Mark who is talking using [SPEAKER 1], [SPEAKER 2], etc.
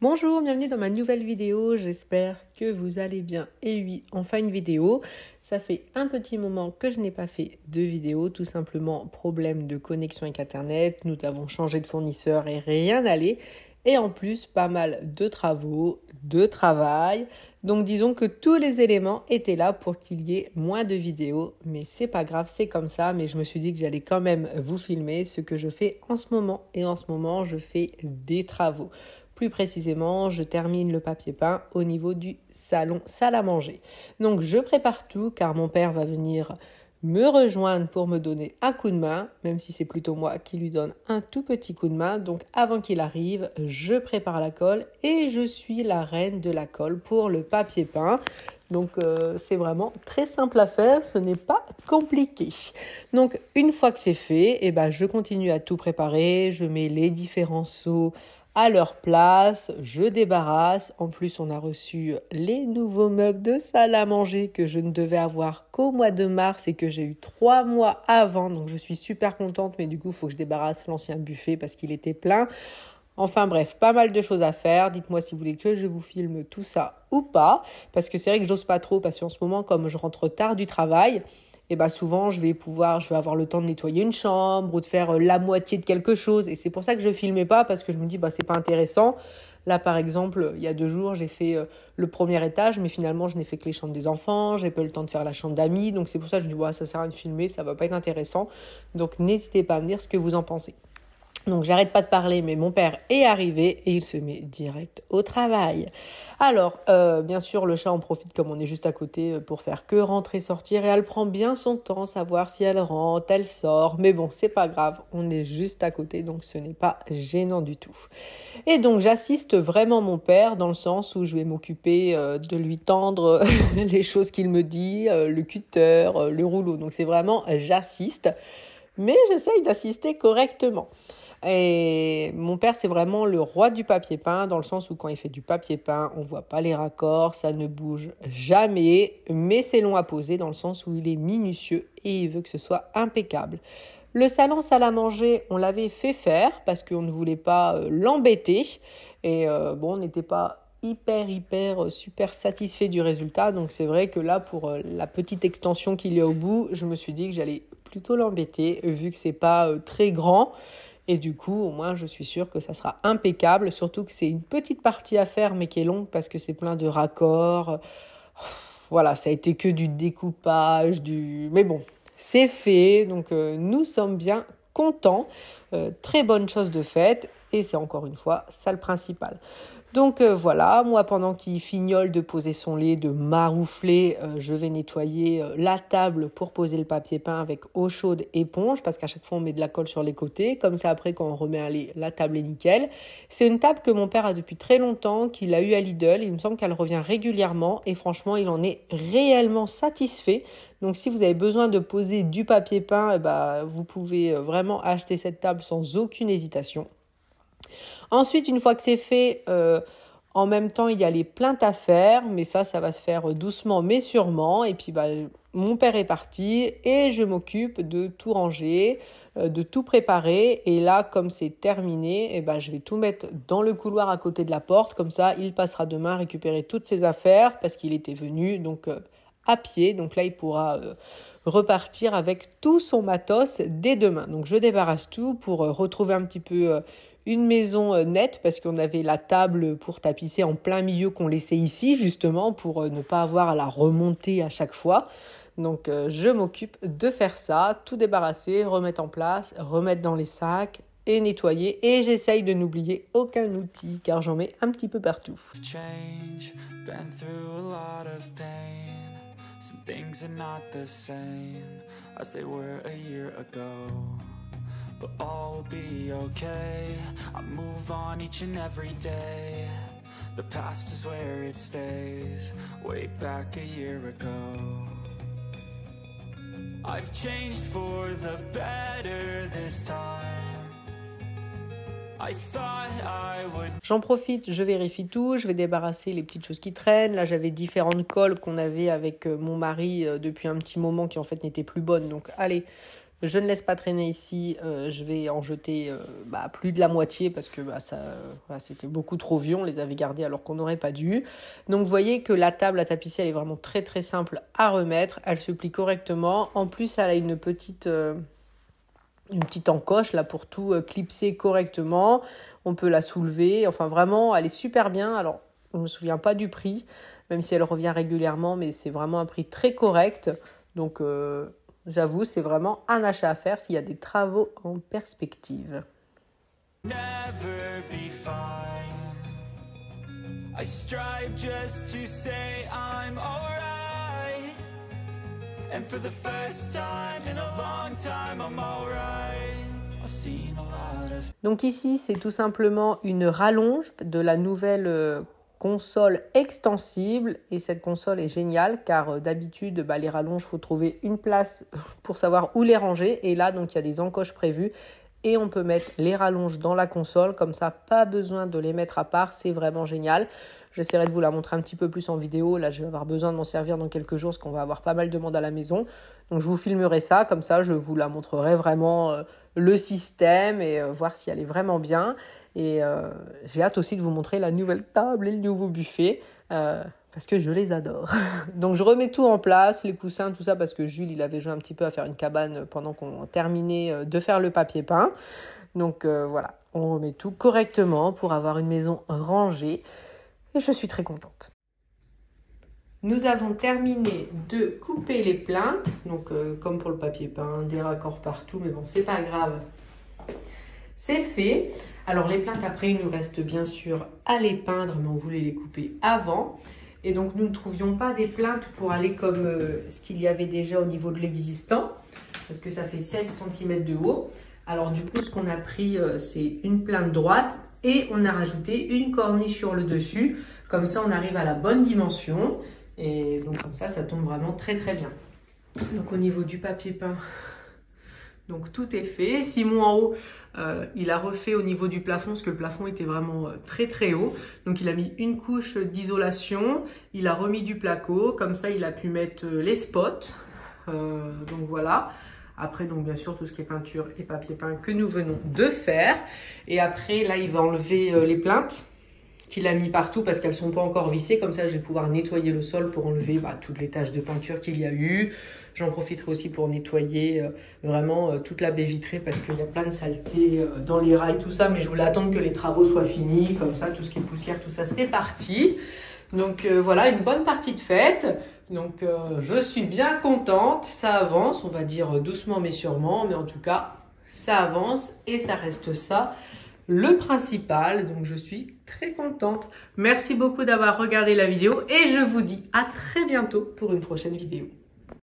[SPEAKER 1] Bonjour, bienvenue dans ma nouvelle vidéo, j'espère que vous allez bien. Et oui, enfin une vidéo, ça fait un petit moment que je n'ai pas fait de vidéo, tout simplement problème de connexion avec internet, nous avons changé de fournisseur et rien n'allait. Et en plus, pas mal de travaux, de travail, donc disons que tous les éléments étaient là pour qu'il y ait moins de vidéos, mais c'est pas grave, c'est comme ça, mais je me suis dit que j'allais quand même vous filmer ce que je fais en ce moment. Et en ce moment, je fais des travaux. Plus précisément, je termine le papier peint au niveau du salon salle à manger. Donc je prépare tout car mon père va venir me rejoindre pour me donner un coup de main, même si c'est plutôt moi qui lui donne un tout petit coup de main. Donc avant qu'il arrive, je prépare la colle et je suis la reine de la colle pour le papier peint. Donc c'est vraiment très simple à faire, ce n'est pas compliqué. Donc une fois que c'est fait, je continue à tout préparer, je mets les différents seaux à leur place, je débarrasse. En plus, on a reçu les nouveaux meubles de salle à manger que je ne devais avoir qu'au mois de mars et que j'ai eu 3 mois avant. Donc, je suis super contente, mais du coup, il faut que je débarrasse l'ancien buffet parce qu'il était plein. Enfin bref, pas mal de choses à faire. Dites-moi si vous voulez que je vous filme tout ça ou pas. Parce que c'est vrai que j'ose pas trop parce qu'en ce moment, comme je rentre tard du travail, souvent je vais avoir le temps de nettoyer une chambre ou de faire la moitié de quelque chose. Et c'est pour ça que je filmais pas parce que je me dis c'est pas intéressant. Là par exemple, il y a 2 jours, j'ai fait le premier étage, mais finalement je n'ai fait que les chambres des enfants. J'ai pas eu le temps de faire la chambre d'amis. Donc c'est pour ça que je me dis ça sert à rien de filmer, ça va pas être intéressant. Donc n'hésitez pas à me dire ce que vous en pensez. Donc j'arrête pas de parler, mais mon père est arrivé et il se met direct au travail. Alors, bien sûr, le chat en profite comme on est juste à côté pour faire que rentrer, sortir. Et elle prend bien son temps, savoir si elle rentre, elle sort. Mais bon, c'est pas grave, on est juste à côté, donc ce n'est pas gênant du tout. Et donc j'assiste vraiment mon père dans le sens où je vais m'occuper de lui tendre les choses qu'il me dit, le cutter, le rouleau. Donc c'est vraiment, j'assiste, mais j'essaye d'assister correctement. Et mon père, c'est vraiment le roi du papier peint, dans le sens où quand il fait du papier peint, on voit pas les raccords, ça ne bouge jamais, mais c'est long à poser, dans le sens où il est minutieux et il veut que ce soit impeccable. Le salon salle à manger, on l'avait fait faire parce qu'on ne voulait pas l'embêter. Et on n'était pas super satisfait du résultat. Donc c'est vrai que là, pour la petite extension qu'il y a au bout, je me suis dit que j'allais plutôt l'embêter, vu que c'est pas très grand. Et du coup, au moins, je suis sûre que ça sera impeccable. Surtout que c'est une petite partie à faire, mais qui est longue parce que c'est plein de raccords. Voilà, ça a été que du découpage, Mais bon, c'est fait. Donc, nous sommes bien contents. Très bonne chose de faite. Et c'est encore une fois ça le principal. Donc voilà, moi pendant qu'il fignole de poser son lait, de maroufler, je vais nettoyer la table pour poser le papier peint avec eau chaude, éponge, parce qu'à chaque fois on met de la colle sur les côtés, comme ça après quand on remet un lait, la table est nickel. C'est une table que mon père a depuis très longtemps, qu'il a eu à Lidl, il me semble qu'elle revient régulièrement et franchement il en est réellement satisfait. Donc si vous avez besoin de poser du papier peint, vous pouvez vraiment acheter cette table sans aucune hésitation. Ensuite, une fois que c'est fait, en même temps, il y a les plaintes à faire, mais ça va se faire doucement mais sûrement. Et puis, mon père est parti et je m'occupe de tout ranger, de tout préparer. Et là, comme c'est terminé, je vais tout mettre dans le couloir à côté de la porte. Comme ça, il passera demain récupérer toutes ses affaires parce qu'il était venu donc à pied. Donc là, il pourra repartir avec tout son matos dès demain. Donc, je débarrasse tout pour retrouver un petit peu une maison nette parce qu'on avait la table pour tapisser en plein milieu qu'on laissait ici justement pour ne pas avoir à la remonter à chaque fois. Donc je m'occupe de faire ça, tout débarrasser, remettre en place, remettre dans les sacs et nettoyer. Et j'essaye de n'oublier aucun outil car j'en mets un petit peu partout.
[SPEAKER 2] Change, been through a lot of pain. Some things are not the same as they were a year ago. But all will be okay. I move on each and every day. The past is where it stays. Way back a year ago. I've changed for the better this time. I thought I would.
[SPEAKER 1] J'en profite, je vérifie tout, je vais débarrasser les petites choses qui traînent. Là, j'avais différentes colles qu'on avait avec mon mari depuis un petit moment qui en fait n'étaient plus bonnes. Donc allez, Je ne laisse pas traîner ici, je vais en jeter plus de la moitié parce que c'était beaucoup trop vieux, on les avait gardés alors qu'on n'aurait pas dû. Donc vous voyez que la table à tapisser elle est vraiment très très simple à remettre, elle se plie correctement. En plus elle a une petite encoche là pour tout clipser correctement, on peut la soulever, enfin vraiment elle est super bien. Alors on ne me souvient pas du prix, même si elle revient régulièrement, mais c'est vraiment un prix très correct. Donc j'avoue, c'est vraiment un achat à faire s'il y a des travaux en perspective.
[SPEAKER 2] Never be fine. I strive just to say I'm alright. And for the first time in a long time I'm alright. I've seen a lot of...
[SPEAKER 1] Donc ici, c'est tout simplement une rallonge de la nouvelle console extensible, et cette console est géniale car d'habitude les rallonges, il faut trouver une place pour savoir où les ranger, et là donc il y a des encoches prévues et on peut mettre les rallonges dans la console, comme ça pas besoin de les mettre à part, c'est vraiment génial. J'essaierai de vous la montrer un petit peu plus en vidéo, là je vais avoir besoin de m'en servir dans quelques jours parce qu'on va avoir pas mal de monde à la maison, donc je vous filmerai ça, comme ça je vous la montrerai vraiment le système et voir si elle est vraiment bien. Et j'ai hâte aussi de vous montrer la nouvelle table et le nouveau buffet parce que je les adore. Donc je remets tout en place, les coussins, tout ça, parce que Jules il avait joué un petit peu à faire une cabane pendant qu'on terminait de faire le papier peint. Donc voilà, on remet tout correctement pour avoir une maison rangée et je suis très contente. Nous avons terminé de couper les plinthes, donc comme pour le papier peint, des raccords partout, mais bon c'est pas grave. C'est fait. Alors les plinthes après il nous reste bien sûr à les peindre, mais on voulait les couper avant. Et donc nous ne trouvions pas des plinthes pour aller comme ce qu'il y avait déjà au niveau de l'existant, parce que ça fait 16 cm de haut. Alors du coup ce qu'on a pris c'est une plinthe droite et on a rajouté une corniche sur le dessus. Comme ça on arrive à la bonne dimension et donc comme ça tombe vraiment très très bien. Donc au niveau du papier peint, donc tout est fait. Simon en haut, il a refait au niveau du plafond parce que le plafond était vraiment très très haut. Donc il a mis une couche d'isolation, il a remis du placo, comme ça il a pu mettre les spots. Donc voilà. Après donc bien sûr tout ce qui est peinture et papier peint que nous venons de faire. Et après là il va enlever les plinthes qu'il a mis partout parce qu'elles ne sont pas encore vissées. Comme ça je vais pouvoir nettoyer le sol pour enlever toutes les taches de peinture qu'il y a eu. J'en profiterai aussi pour nettoyer vraiment toute la baie vitrée parce qu'il y a plein de saletés dans les rails, tout ça. Mais je voulais attendre que les travaux soient finis. Comme ça, tout ce qui est poussière, tout ça, c'est parti. Donc voilà, une bonne partie de fête. Donc je suis bien contente. Ça avance, on va dire doucement mais sûrement. Mais en tout cas, ça avance et ça reste ça, le principal. Donc je suis très contente. Merci beaucoup d'avoir regardé la vidéo et je vous dis à très bientôt pour une prochaine vidéo.